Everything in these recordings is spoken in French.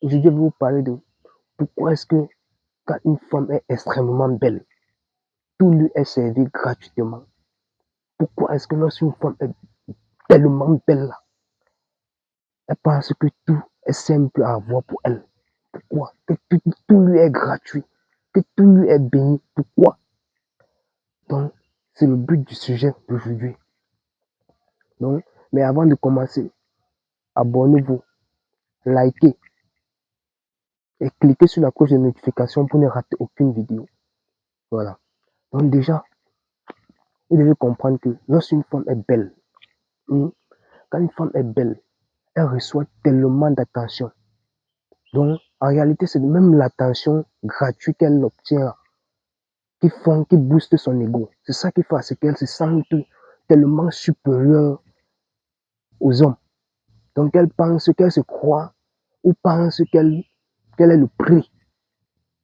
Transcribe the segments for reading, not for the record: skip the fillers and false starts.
Aujourd'hui, je vais vous parler de pourquoi est-ce que quand une femme est extrêmement belle, tout lui est servi gratuitement. Pourquoi est-ce que lorsqu'une femme est tellement belle, elle pense que tout est simple à avoir pour elle. Pourquoi? Que tout lui est gratuit, que tout lui est béni. Pourquoi? Donc, c'est le but du sujet d'aujourd'hui. Donc, mais avant de commencer, abonnez-vous, likez et cliquez sur la cloche de notification pour ne rater aucune vidéo. Voilà. Donc déjà, vous devez comprendre que lorsqu'une femme est belle, quand une femme est belle, elle reçoit tellement d'attention. Donc, en réalité, c'est même l'attention gratuite qu'elle obtient qui booste son ego. C'est ça qui fait à ce qu'elle se sente tellement supérieure aux hommes. Donc, elle pense qu'elle se croit ou pense qu'elle est le prix.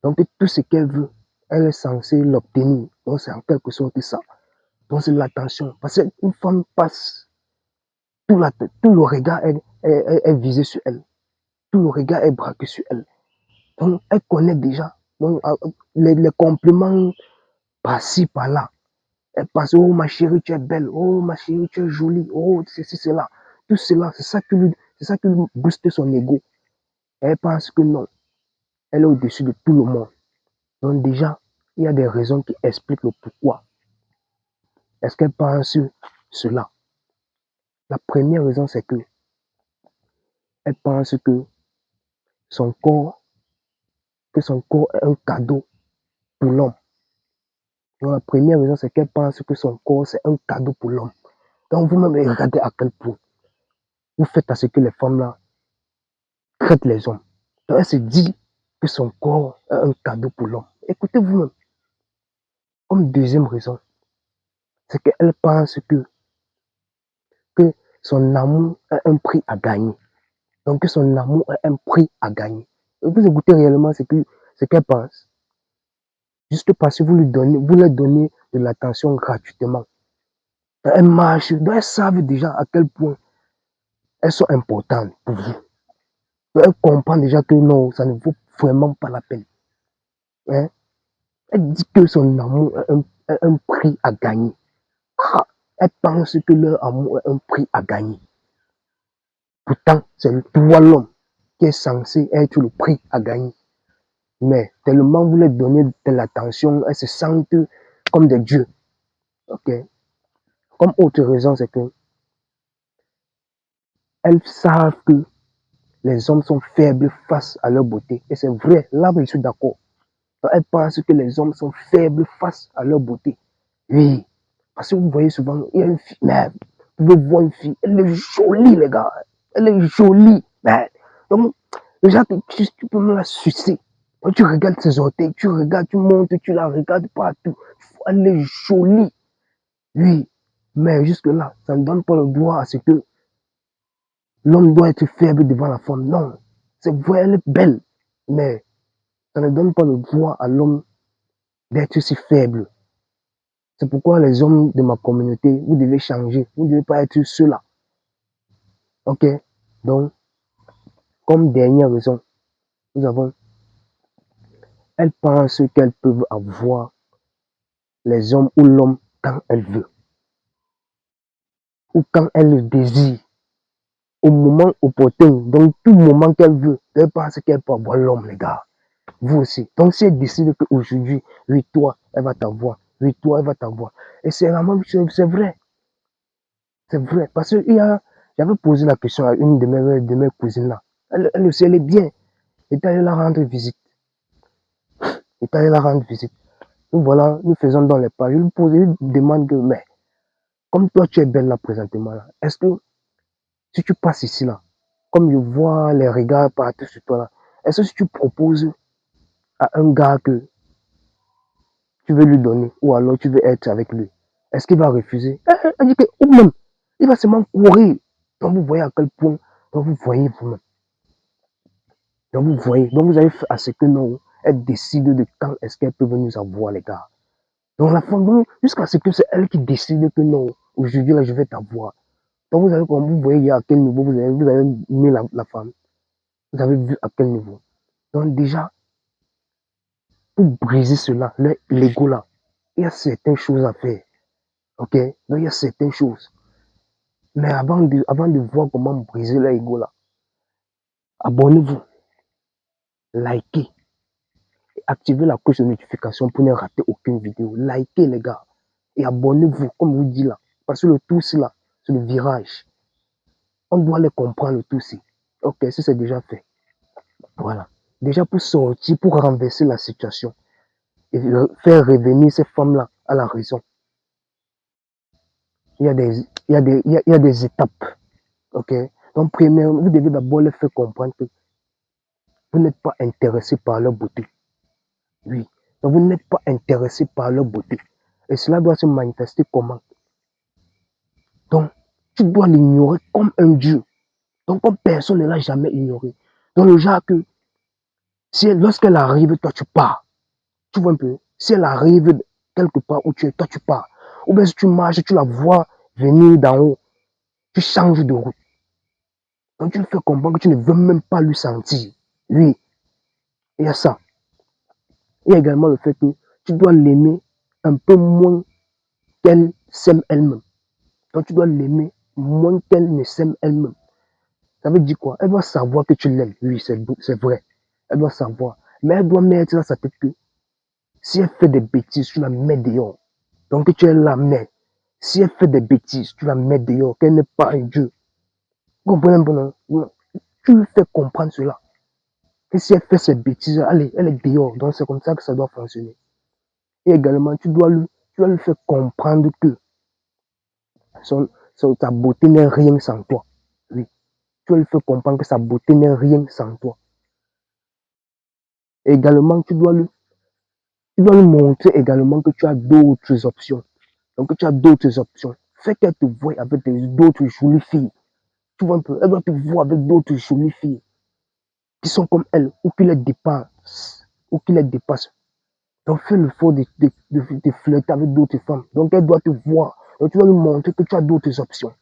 Donc, tout ce qu'elle veut, elle est censée l'obtenir. Donc, c'est en quelque sorte ça. Donc, c'est l'attention. Parce qu'une femme passe, tout le regard est visé sur elle. Tout le regard est braqué sur elle. Donc, elle connaît déjà donc, les compliments par-ci, par-là. Elle passe, oh ma chérie, tu es belle, oh ma chérie, tu es jolie, oh ceci, cela. Tout cela, c'est ça qui lui booste son ego. Elle pense que non, elle est au-dessus de tout le monde. Donc déjà, il y a des raisons qui expliquent le pourquoi. Est-ce qu'elle pense cela? La première raison, c'est que elle pense que son corps, est un cadeau pour l'homme. Donc la première raison, c'est qu'elle pense que son corps, c'est un cadeau pour l'homme. Donc vous-même, regardez à quel point vous faites à ce que les femmes-là traitent les hommes. Donc elle se dit que son corps est un cadeau pour l'homme. Écoutez vous-même. Comme deuxième raison, c'est qu'elle pense que son amour est un prix à gagner. Donc que son amour est un prix à gagner. Et vous écoutez réellement ce qu'elle pense. Juste parce que vous leur donnez de l'attention gratuitement. Elles marchent, donc elles savent déjà à quel point elles sont importantes pour vous. Donc elles comprennent déjà que non, ça ne vaut vraiment pas la peine. Hein? Elle dit que son amour est un prix à gagner. Ah, elles pensent que leur amour est un prix à gagner. Pourtant, c'est toi l'homme qui est censé être le prix à gagner. Mais tellement vous leur donnez de l'attention, elles se sentent comme des dieux. Ok. Comme autre raison, c'est que elles savent que les hommes sont faibles face à leur beauté. Et c'est vrai, là je suis d'accord. Elles pensent que les hommes sont faibles face à leur beauté. Oui. Parce que vous voyez souvent, il y a une fille, mais vous pouvez voir une fille, elle est jolie, les gars. Elle est jolie. Mais, donc, déjà, tu peux me la sucer. Quand tu regardes ses orteils, tu regardes, tu montes, tu la regardes partout. Elle est jolie. Oui. Mais jusque-là, ça ne donne pas le droit à ce que l'homme doit être faible devant la femme. Non. C'est vrai, elle est belle. Mais ça ne donne pas le droit à l'homme d'être si faible. C'est pourquoi les hommes de ma communauté, vous devez changer. Vous ne devez pas être ceux-là. Ok? Donc, comme dernière raison, nous avons, elles pensent qu'elles peuvent avoir les hommes ou l'homme quand elles veulent. Ou quand elles le désirent. Au moment opportun. Donc, tout moment qu'elles veulent. Elles pensent qu'elles peuvent avoir l'homme, les gars. Vous aussi. Donc, si elles décident qu'aujourd'hui, oui, toi, elle va t'avoir. Oui, toi, elle va t'avoir. Et c'est vraiment, c'est vrai. C'est vrai. Parce que j'avais posé la question à une de mes cousines là. Elle aussi, elle est bien. Et allé la rendre visite. Et allé la rendre visite. Nous voilà, nous faisons dans les pas. Je lui pose, je lui demande que, mais, comme toi tu es belle là présentement là, est-ce que si tu passes ici là, comme je vois les regards partout sur toi là, est-ce que si tu proposes à un gars que tu veux lui donner, ou alors tu veux être avec lui, est-ce qu'il va refuser? Elle dit que, ou même, il va seulement courir. Donc vous voyez à quel point, donc vous voyez vous-même. Donc vous voyez, donc vous avez fait à ce que non, elle décide de quand est-ce qu'elle peut venir nous avoir les gars. Donc la femme, jusqu'à ce que c'est elle qui décide que non, aujourd'hui là je vais t'avoir. Donc vous avez comme vous voyez à quel niveau vous avez mis la femme. Vous avez vu à quel niveau? Donc déjà, pour briser cela, l'ego là, il y a certaines choses à faire. Ok? Donc il y a certaines choses. Mais avant de voir comment briser l'ego là, abonnez-vous, likez, et activez la cloche de notification pour ne rater aucune vidéo. Likez les gars. Et abonnez-vous, comme je vous dis là. Parce que le tout c'est là, c'est le virage. On doit les comprendre le tout ci. Ok, ça c'est déjà fait. Voilà. Déjà pour sortir, pour renverser la situation et faire revenir ces femmes-là à la raison. Il y a des étapes. Ok. Donc, premièrement, vous devez d'abord les faire comprendre que vous n'êtes pas intéressé par leur beauté. Oui. Donc, vous n'êtes pas intéressé par leur beauté. Et cela doit se manifester comment? Donc, tu dois l'ignorer comme un dieu. Donc, comme personne ne l'a jamais ignoré. Donc, le genre que, si lorsqu'elle arrive, toi, tu pars. Tu vois un peu? Si elle arrive quelque part où tu es, toi, tu pars. Ou bien si tu marches, tu la vois venir d'en haut, tu changes de route. Donc, tu le fais comprendre que tu ne veux même pas lui sentir. Oui, il y a ça. Il y a également le fait que tu dois l'aimer un peu moins qu'elle s'aime elle-même. Donc, tu dois l'aimer moins qu'elle ne s'aime elle-même. Ça veut dire quoi? Elle doit savoir que tu l'aimes. Oui, c'est vrai. Elle doit savoir. Mais elle doit mettre dans sa tête que si elle fait des bêtises, tu la mets dehors. Donc, tu es là, mais si elle fait des bêtises, tu la mets dehors, qu'elle n'est pas un Dieu. Vous comprenez un peu, non? Tu lui fais comprendre cela. Et si elle fait ses bêtises, allez, elle est dehors. Donc, c'est comme ça que ça doit fonctionner. Et également, tu dois lui faire comprendre que ta beauté n'est rien sans toi. Oui. Tu dois lui faire comprendre que sa beauté n'est rien sans toi. Et également, tu dois lui montrer également que tu as d'autres options. Donc, tu as d'autres options. Fais qu'elle te voie avec d'autres jolies filles. Tu vois un peu, elle doit te voir avec d'autres jolies filles qui sont comme elle ou qui les dépassent. Ou qui les dépassent. Donc, fais l'effort de flirter avec d'autres femmes. Donc, elle doit te voir. Donc, tu dois lui montrer que tu as d'autres options.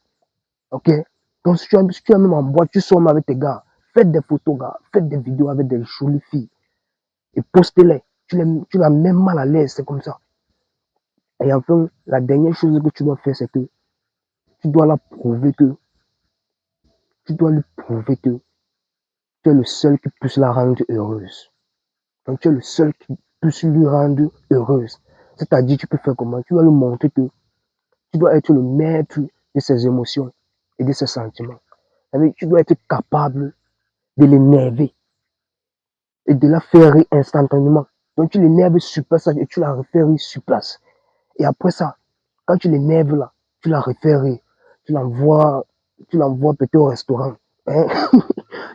Ok? Donc, si tu es même en boîte, tu sors avec tes gars. Faites des photos, gars. Faites des vidéos avec des jolies filles. Et postez-les. Tu la mets mal à l'aise, c'est comme ça. Et enfin, la dernière chose que tu dois faire, c'est que tu dois la prouver que, tu dois lui prouver que tu es le seul qui puisse la rendre heureuse. Donc, tu es le seul qui puisse lui rendre heureuse. C'est-à-dire, tu peux faire comment? Tu dois lui montrer que tu dois être le maître de ses émotions et de ses sentiments. Tu dois être capable de l'énerver et de la faire rire instantanément. Donc, tu l'énerves sur place et tu la refais rire sur place. Et après ça, quand tu l'énerves là, tu la refais rire. Tu l'envoies, tu l'envoies peut-être au restaurant. Hein?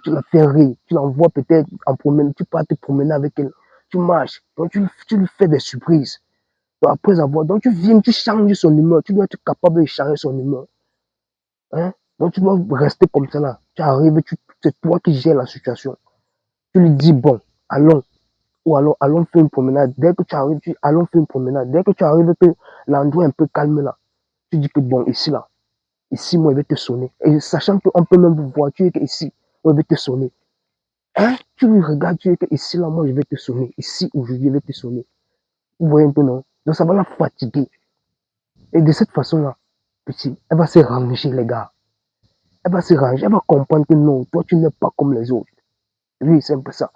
Tu la fais rire. Tu l'envoies peut-être en promenade. Tu pars te promener avec elle. Tu marches. Donc, tu lui fais des surprises. Donc, après avoir, donc tu viens, tu changes son humeur. Tu dois être capable de changer son humeur. Hein? Donc, tu dois rester comme ça là. Tu arrives, c'est toi qui gères la situation. Tu lui dis, bon, allons, ou allons faire une promenade. Dès que tu arrives, allons faire une promenade. Dès que tu arrives, que l'endroit est un peu calme là, tu dis que bon, ici là, ici, moi, je vais te sonner. Et sachant qu'on peut même vous voir, tu es que ici, moi, je vais te sonner. Hein? Tu lui regardes, tu es que ici là, moi, je vais te sonner. Ici, aujourd'hui, je vais te sonner. Vous voyez un peu, non? Donc, ça va la fatiguer. Et de cette façon-là, petit, elle va se ranger, les gars. Elle va se ranger, elle va comprendre que non, toi, tu n'es pas comme les autres. Oui, c'est un peu ça.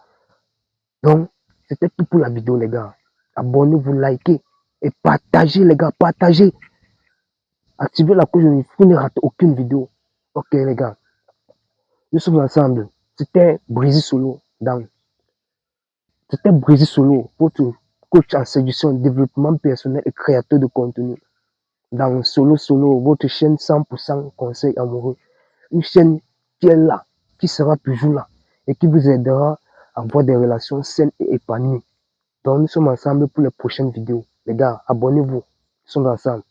Donc, c'était tout pour la vidéo, les gars. Abonnez-vous, likez et partagez, les gars, partagez. Activez la cloche de notification pour ne rater aucune vidéo. Ok, les gars, nous sommes ensemble. C'était Brésil Solo C'était Brésil Solo, votre coach en séduction, développement personnel et créateur de contenu. Dans Solo, votre chaîne 100% conseil amoureux. Une chaîne qui est là, qui sera toujours là et qui vous aidera à avoir des relations saines et épanouies. Donc, nous sommes ensemble pour les prochaines vidéos. Les gars, abonnez-vous. Nous sommes ensemble.